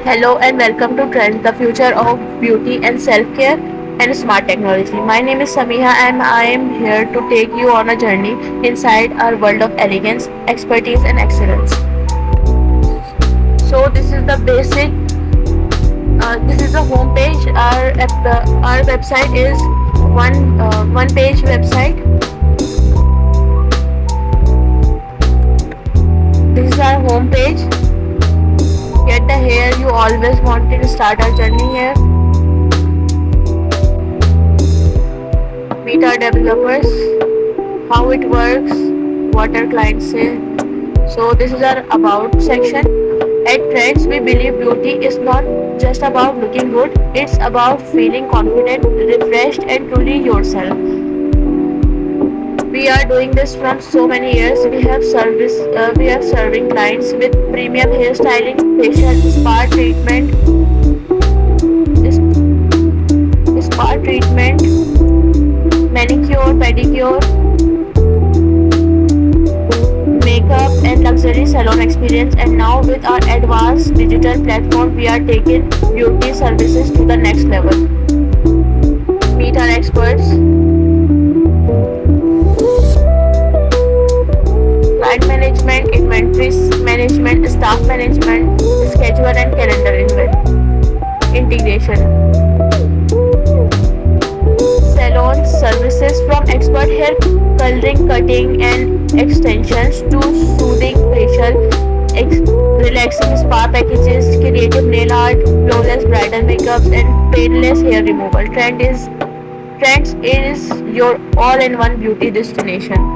Hello and welcome to Trends, the future of beauty and self-care and smart technology. My name is Samiha and I am here to take you on a journey inside our world of elegance, expertise and excellence. So this is the basic, this is the home page. Our website is one page website. This is our home page. Get the hair you always wanted to start our journey here. Meet our developers, how it works, what our clients say. So this is our about section. At Trends, we believe beauty is not just about looking good, it's about feeling confident, refreshed and truly yourself. We are doing this from so many years. We are serving clients with premium hairstyling, facial spa treatment, manicure, pedicure, makeup and luxury salon experience. And now with our advanced digital platform, we are taking beauty services to the next level. Meet our experts. Client management, inventory management, staff management, schedule and calendar integration. Salon services from expert hair coloring, cutting and extensions to soothing facial, relaxing spa packages, creative nail art, flawless bridal makeups and painless hair removal. Trends is your all-in-one beauty destination.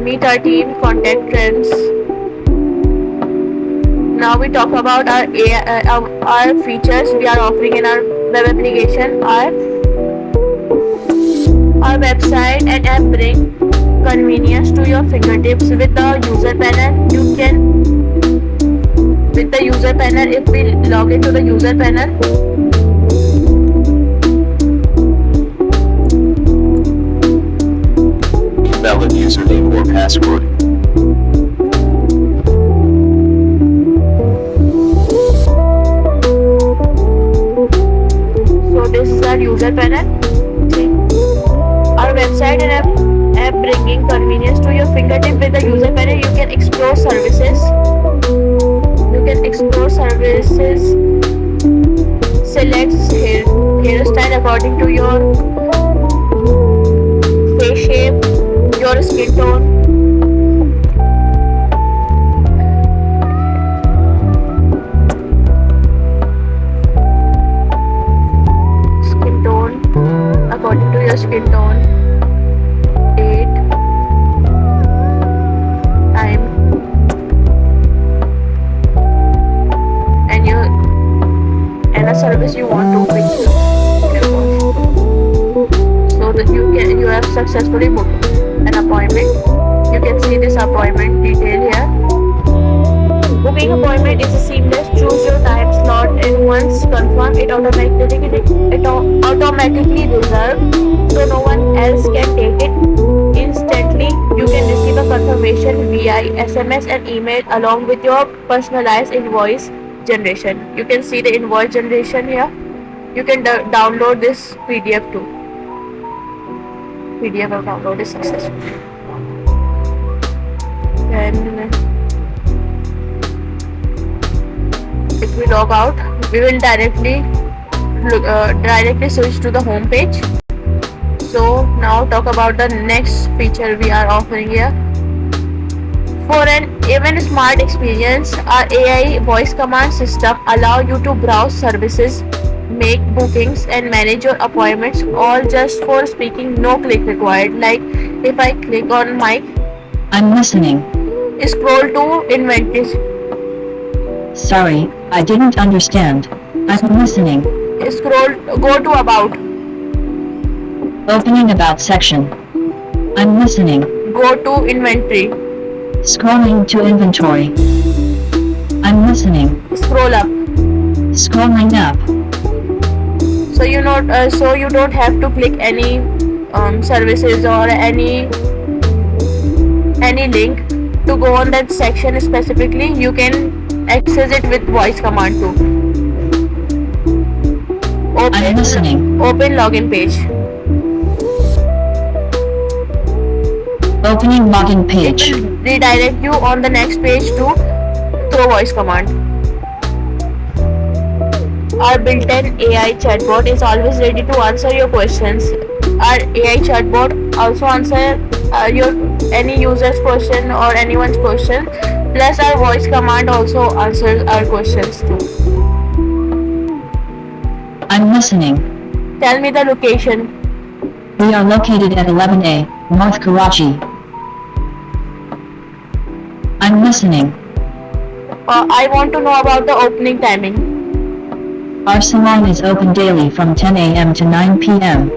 Meet our team, contact Trends. Now we talk about our features we are offering in our web application. Our website and app bring convenience to your fingertips with the user panel. If we log into the user panel, Valid username or password. so this is our user panel. See, our website and app bringing convenience to your fingertip. With the user panel, you can explore services. Select hairstyle according to your face shape, your skin tone. According to your skin tone, date, time, and a service you want to pick. So that you have successfully booked an appointment. You can see this appointment detail here. Booking appointment is seamless. Choose your time slot and once confirmed, it automatically reserved, so no one else can take it. Instantly, you can receive a confirmation via SMS and email along with your personalized invoice generation. You can see the invoice generation here. You can download this PDF too. PDF of download is successful. Then if we log out, we will directly switch to the home page. So now talk about the next feature we are offering here. For an even smart experience, our AI voice command system allow you to browse services, make bookings and manage your appointments all just for speaking. No click required. Like if I click on mic, I'm listening. scroll to inventory. Sorry, I didn't understand. I'm listening. Go to about. Opening about section. I'm listening. Go to inventory. Scrolling to inventory. I'm listening. Scroll up. Scrolling up. So you don't have to click any services or any any link to go on that section specifically, you can access it with voice command too. I'm listening. Open login page. Opening login page. It will redirect you on the next page to through voice command. Our built-in AI chatbot is always ready to answer your questions. Our AI chatbot also answer your any user's question or anyone's question. Plus, our voice command also answers our questions too. I'm listening. Tell me the location. We are located at 11A, North Karachi. I'm listening. I want to know about the opening timing. Our salon is open daily from 10 a.m. to 9 p.m.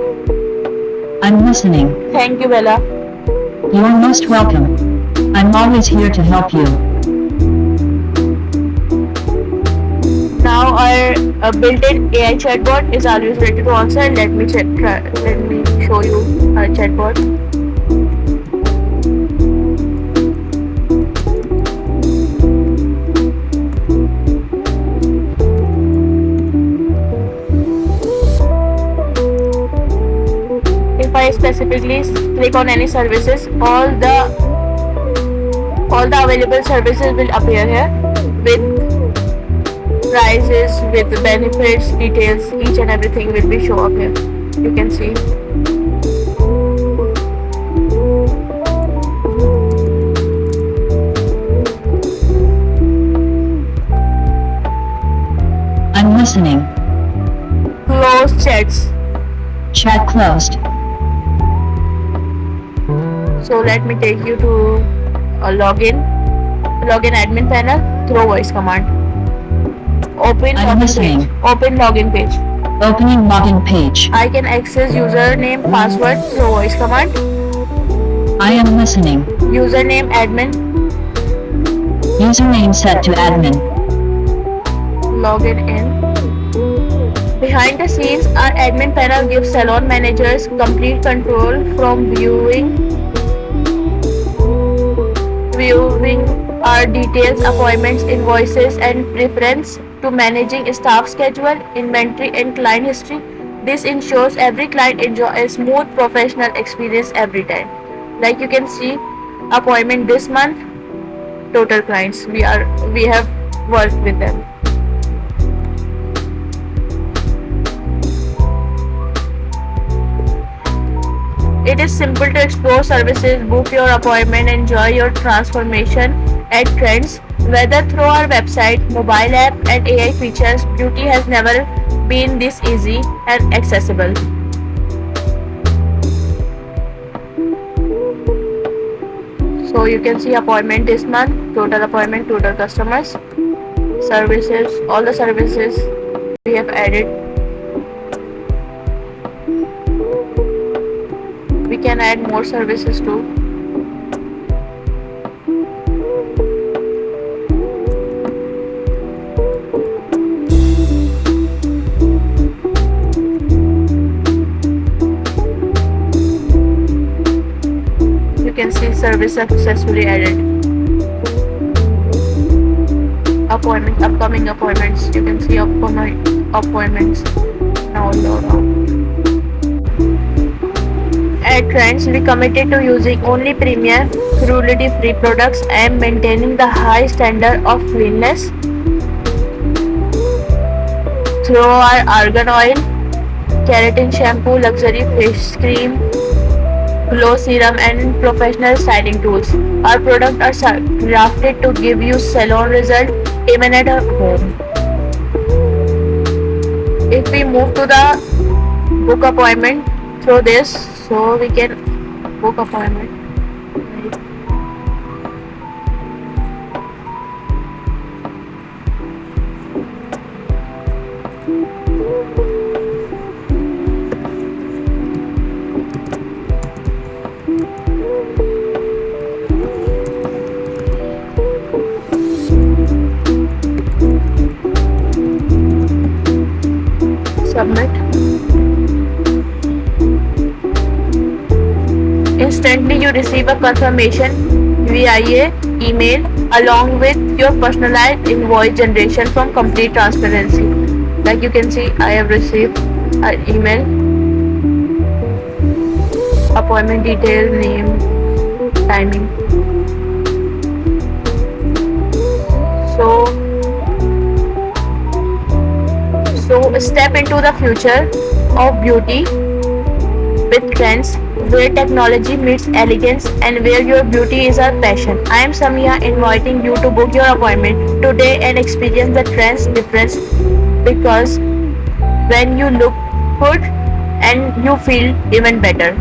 I'm listening. Thank you, Bella. You're most welcome. I'm always here to help you. Now our built-in AI chatbot is always ready to answer. Let me show you our chatbot. If I specifically click on any services, all the available services will appear here with prices, with benefits, details, each and everything will be show up here. You can see. I'm listening. Close chats. Chat closed. So let me take you to a login admin panel through voice command. Open I'm login listening. page. Open login page. Opening login page. I can access username, password through voice command. I am listening. Username admin. Username set to admin. Login in. Behind the scenes, our admin panel gives salon managers complete control from viewing our details, appointments, invoices, and preference to managing staff schedule, inventory, and client history. This ensures every client enjoys a smooth professional experience every time. Like you can see, appointment this month, total clients we have worked with them. It is simple to explore services, book your appointment, enjoy your transformation at Trends. Whether through our website, mobile app, and AI features, beauty has never been this easy and accessible. So you can see appointment this month, total appointment, total customers, services, all the services we have added. We can add more services too. You can see service successfully added. Upcoming appointments. You can see upcoming appointments now load out. At Trends, we committed to using only premium, cruelty-free products and maintaining the high standard of cleanliness. Through our argan oil, keratin shampoo, luxury face cream, glow serum, and professional styling tools, our products are crafted to give you salon result even at home. If we move to the book appointment through this, so we can book appointment. Submit. Instantly you receive a confirmation via email along with your personalized invoice generation from complete transparency. Like you can see, I have received an email, appointment detail, name, timing. So step into the future of beauty with trends where technology meets elegance and where your beauty is a passion. I am Samia inviting you to book your appointment today and experience the trends difference, because when you look good and you feel even better.